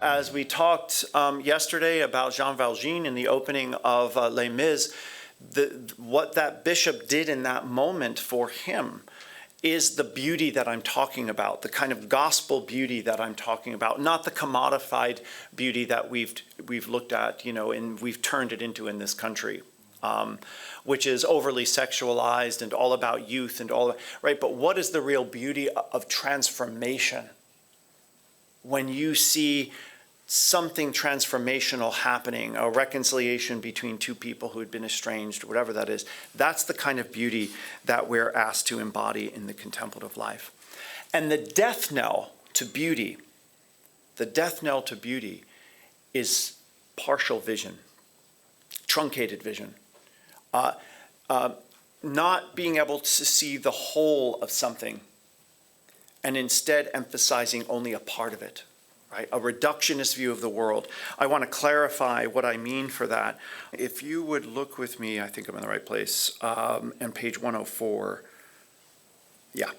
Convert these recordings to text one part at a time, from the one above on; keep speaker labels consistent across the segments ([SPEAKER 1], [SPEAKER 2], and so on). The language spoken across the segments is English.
[SPEAKER 1] as we talked yesterday about Jean Valjean in the opening of Les Mis, what that bishop did in that moment for him is the beauty that I'm talking about, the kind of gospel beauty that I'm talking about, not the commodified beauty that we've looked at, and we've turned it into in this country, which is overly sexualized and all about youth and all, right? But what is the real beauty of transformation? When you see something transformational happening, a reconciliation between two people who had been estranged, whatever that is, that's the kind of beauty that we're asked to embody in the contemplative life. And the death knell to beauty is partial vision, truncated vision, not being able to see the whole of something and instead emphasizing only a part of it. Right? A reductionist view of the world. I want to clarify what I mean for that. If you would look with me, I think I'm in the right place, on page 104. Yeah.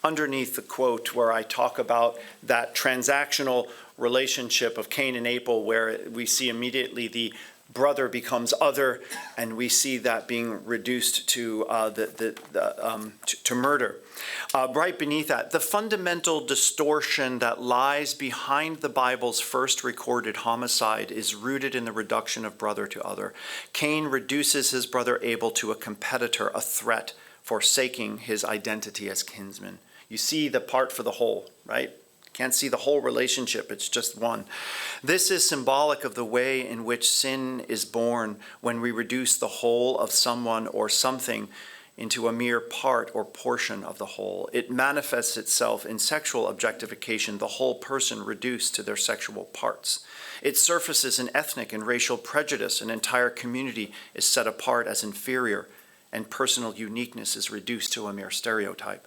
[SPEAKER 1] Underneath the quote where I talk about that transactional relationship of Cain and Abel, where we see immediately the brother becomes other, and we see that being reduced to to murder. Right beneath that, the fundamental distortion that lies behind the Bible's first recorded homicide is rooted in the reduction of brother to other. Cain reduces his brother Abel to a competitor, a threat, forsaking his identity as kinsman. You see the part for the whole, right? Can't see the whole relationship, it's just one. This is symbolic of the way in which sin is born when we reduce the whole of someone or something into a mere part or portion of the whole. It manifests itself in sexual objectification, the whole person reduced to their sexual parts. It surfaces in ethnic and racial prejudice. An entire community is set apart as inferior, and personal uniqueness is reduced to a mere stereotype.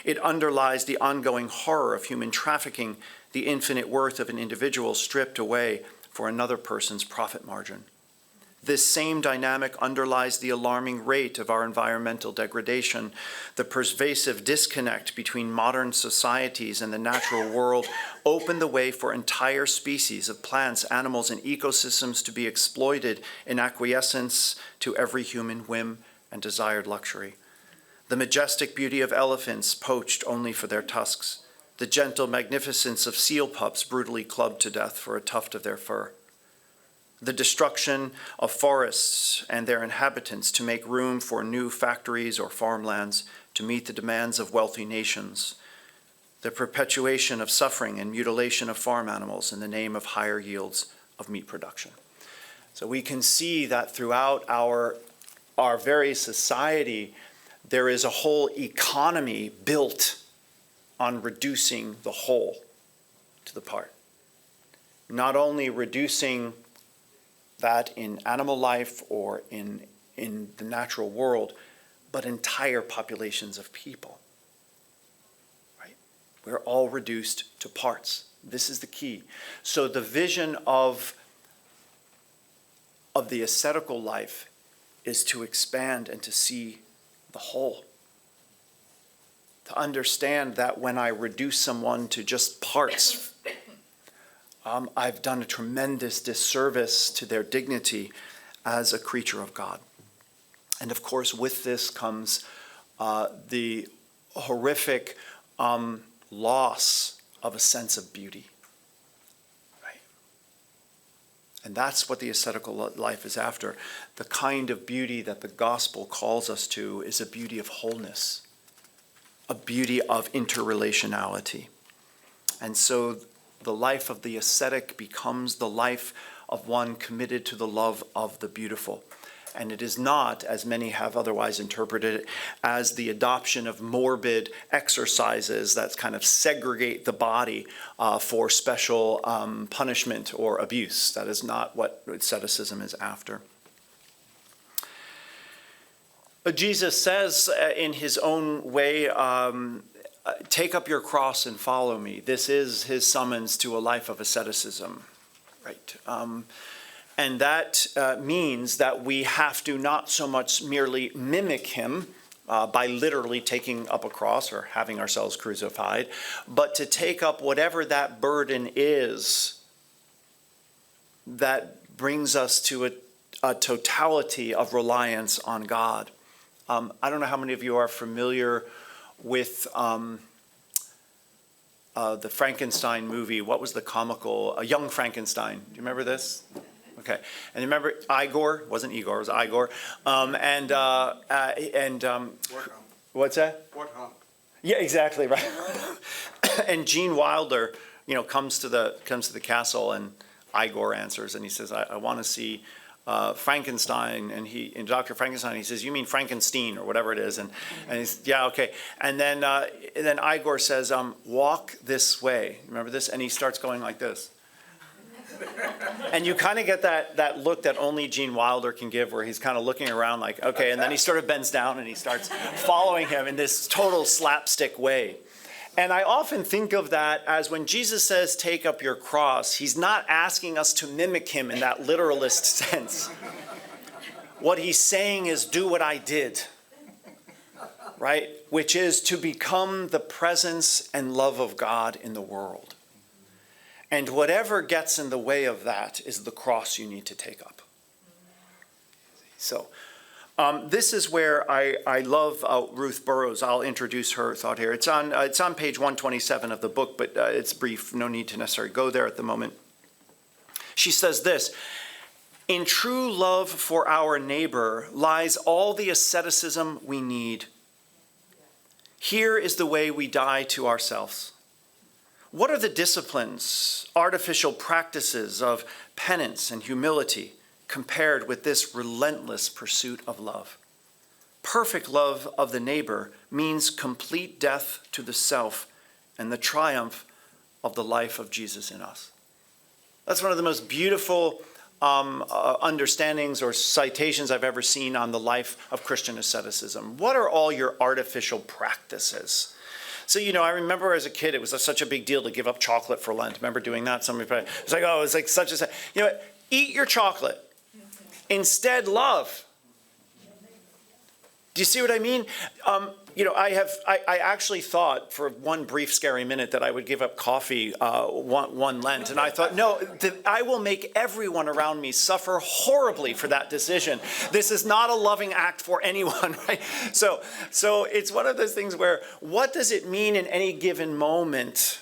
[SPEAKER 1] It underlies the ongoing horror of human trafficking, the infinite worth of an individual stripped away for another person's profit margin. This same dynamic underlies the alarming rate of our environmental degradation, the pervasive disconnect between modern societies and the natural world open the way for entire species of plants, animals, and ecosystems to be exploited in acquiescence to every human whim and desired luxury. The majestic beauty of elephants poached only for their tusks, the gentle magnificence of seal pups brutally clubbed to death for a tuft of their fur, the destruction of forests and their inhabitants to make room for new factories or farmlands to meet the demands of wealthy nations, the perpetuation of suffering and mutilation of farm animals in the name of higher yields of meat production. So we can see that throughout our very society, there is a whole economy built on reducing the whole to the part. Not only reducing that in animal life or in the natural world, but entire populations of people. Right? We're all reduced to parts. This is the key. So the vision of the ascetical life is to expand and to see the whole. To understand that when I reduce someone to just parts, I've done a tremendous disservice to their dignity as a creature of God. And of course, with this comes the horrific loss of a sense of beauty. Right? And that's what the ascetical life is after. The kind of beauty that the gospel calls us to is a beauty of wholeness, a beauty of interrelationality. And so the life of the ascetic becomes the life of one committed to the love of the beautiful. And it is not, as many have otherwise interpreted it, as the adoption of morbid exercises that kind of segregate the body for special punishment or abuse. That is not what asceticism is after. But Jesus says in his own way, take up your cross and follow me. This is his summons to a life of asceticism, right? And that means that we have to not so much merely mimic him, by literally taking up a cross or having ourselves crucified, but to take up whatever that burden is that brings us to a totality of reliance on God. I don't know how many of you are familiar with the Frankenstein movie. What was the comical? A Young Frankenstein. Do you remember this? Okay. And remember Igor? It wasn't Igor, it was Igor. What's that?
[SPEAKER 2] Warthog.
[SPEAKER 1] Yeah, exactly, right. And Gene Wilder, comes to the castle, and Igor answers, and he says, I want to see Frankenstein, and Dr. Frankenstein, he says, you mean Frankenstein or whatever it is, and he's, yeah, okay. And then Igor says, walk this way. Remember this? And he starts going like this. And you kind of get that look that only Gene Wilder can give, where he's kind of looking around like, okay, and then he sort of bends down and he starts following him in this total slapstick way. And I often think of that as when Jesus says, take up your cross, he's not asking us to mimic him in that literalist sense. What he's saying is, do what I did, right? Which is to become the presence and love of God in the world. And whatever gets in the way of that is the cross you need to take up. So this is where I love Ruth Burroughs. I'll introduce her thought here. It's on page 127 of the book, but it's brief. No need to necessarily go there at the moment. She says this: in true love for our neighbor lies all the asceticism we need. Here is the way we die to ourselves. What are the disciplines, artificial practices of penance and humility compared with this relentless pursuit of love? Perfect love of the neighbor means complete death to the self and the triumph of the life of Jesus in us. That's one of the most beautiful understandings or citations I've ever seen on the life of Christian asceticism. What are all your artificial practices? So, I remember as a kid, it was such a big deal to give up chocolate for Lent. Remember doing that? Somebody, it's like, oh, it's like such a, eat your chocolate. Instead, love. Do you see what I mean? I actually thought for one brief scary minute that I would give up coffee one Lent. And I thought, no, I will make everyone around me suffer horribly for that decision. This is not a loving act for anyone, right? So it's one of those things where, what does it mean in any given moment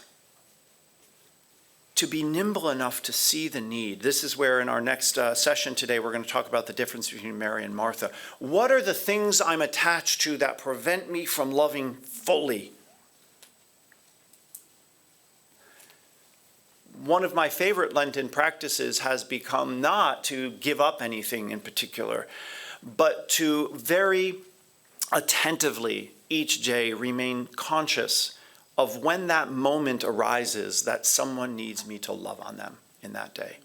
[SPEAKER 1] to be nimble enough to see the need? This is where in our next session today, we're going to talk about the difference between Mary and Martha. What are the things I'm attached to that prevent me from loving fully? One of my favorite Lenten practices has become not to give up anything in particular, but to very attentively each day remain conscious of when that moment arises that someone needs me to love on them in that day,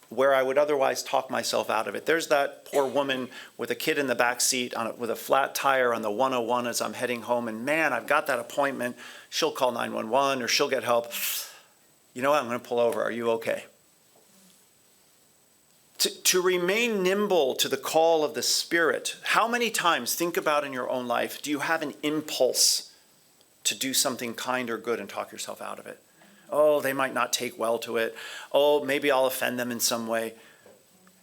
[SPEAKER 1] where I would otherwise talk myself out of it. There's that poor woman with a kid in the back seat with a flat tire on the 101 as I'm heading home, and man, I've got that appointment. She'll call 911 or she'll get help. You know what? I'm going to pull over. Are you okay? To remain nimble to the call of the Spirit. How many times, think about in your own life, do you have an impulse to do something kind or good and talk yourself out of it? Oh, they might not take well to it. Oh, maybe I'll offend them in some way.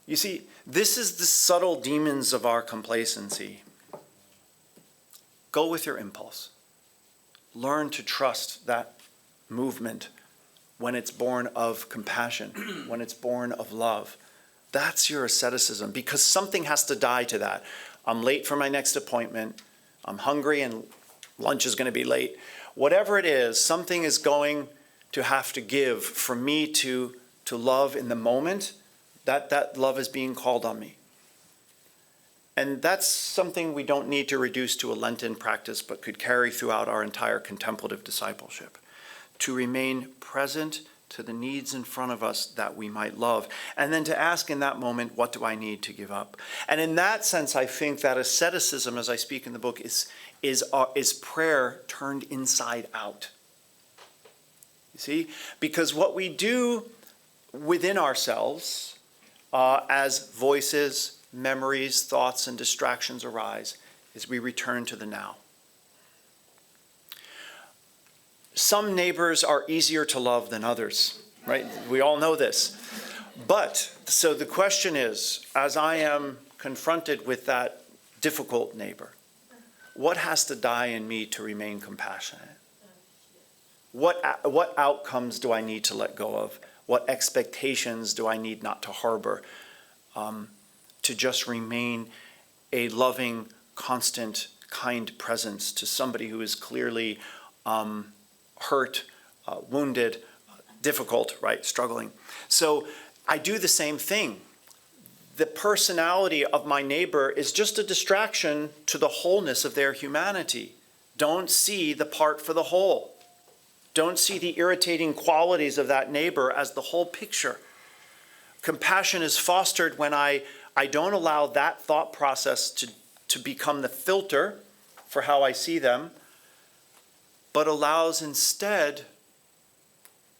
[SPEAKER 1] You see, this is the subtle demons of our complacency. Go with your impulse. Learn to trust that movement when it's born of compassion, when it's born of love. That's your asceticism, because something has to die to that. I'm late for my next appointment. I'm hungry and lunch is going to be late. Whatever it is, something is going to have to give for me to love in the moment. That love is being called on me. And that's something we don't need to reduce to a Lenten practice, but could carry throughout our entire contemplative discipleship. To remain present to the needs in front of us that we might love. And then to ask in that moment, what do I need to give up? And in that sense, I think that asceticism, as I speak in the book, is prayer turned inside out. You see? Because what we do within ourselves, as voices, memories, thoughts, and distractions arise, is we return to the now. Some neighbors are easier to love than others, right? We all know this. But, so the question is, as I am confronted with that difficult neighbor, what has to die in me to remain compassionate? What outcomes do I need to let go of? What expectations do I need not to harbor to just remain a loving, constant, kind presence to somebody who is clearly hurt, wounded, difficult, right, struggling. So I do the same thing. The personality of my neighbor is just a distraction to the wholeness of their humanity. Don't see the part for the whole. Don't see the irritating qualities of that neighbor as the whole picture. Compassion is fostered when I don't allow that thought process to become the filter for how I see them, but allows instead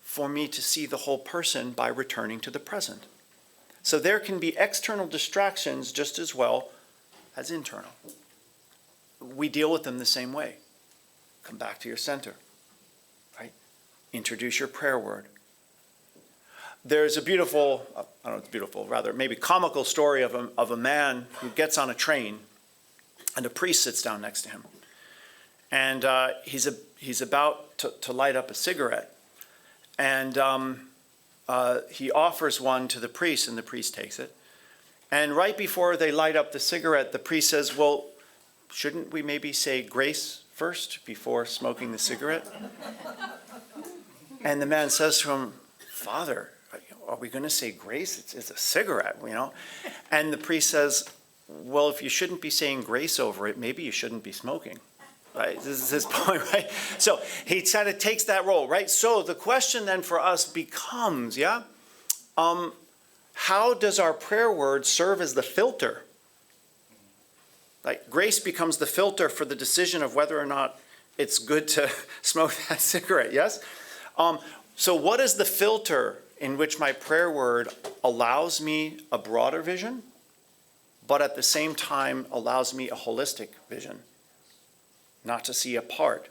[SPEAKER 1] for me to see the whole person by returning to the present. So there can be external distractions just as well as internal. We deal with them the same way. Come back to your center, right? Introduce your prayer word. There's a beautiful, I don't know if it's beautiful, rather maybe comical story of a man who gets on a train and a priest sits down next to him. And he's about to light up a cigarette. And he offers one to the priest, and the priest takes it. And right before they light up the cigarette, the priest says, well, shouldn't we maybe say grace first before smoking the cigarette? And the man says to him, Father, are we going to say grace? It's a cigarette, you know? And the priest says, well, if you shouldn't be saying grace over it, maybe you shouldn't be smoking. Right? This is his point, right? So he kind of takes that role, right? So the question then for us becomes, how does our prayer word serve as the filter? Like grace becomes the filter for the decision of whether or not it's good to smoke that cigarette, yes? So what is the filter in which my prayer word allows me a broader vision, but at the same time allows me a holistic vision? Not to see a part,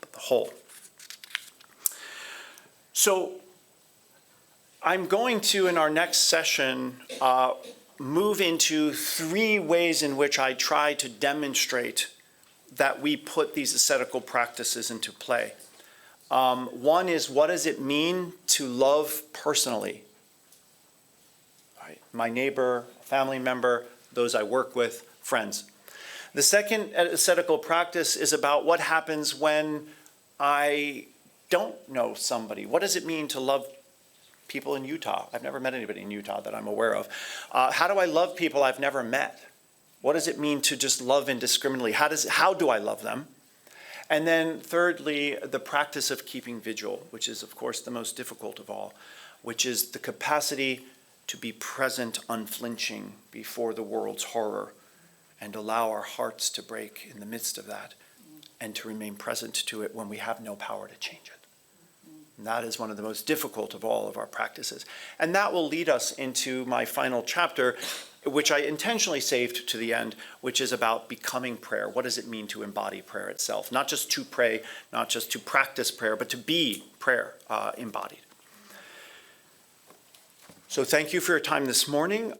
[SPEAKER 1] but the whole. So I'm going to, in our next session, move into 3 ways in which I try to demonstrate that we put these ascetical practices into play. One is, what does it mean to love personally? Right? My neighbor, family member, those I work with, friends. The second ascetical practice is about what happens when I don't know somebody. What does it mean to love people in Utah? I've never met anybody in Utah that I'm aware of. How do I love people I've never met? What does it mean to just love indiscriminately? How do I love them? And then thirdly, the practice of keeping vigil, which is of course the most difficult of all, which is the capacity to be present unflinching before the world's horror and allow our hearts to break in the midst of that and to remain present to it when we have no power to change it. And that is one of the most difficult of all of our practices. And that will lead us into my final chapter, which I intentionally saved to the end, which is about becoming prayer. What does it mean to embody prayer itself? Not just to pray, not just to practice prayer, but to be prayer embodied. So thank you for your time this morning.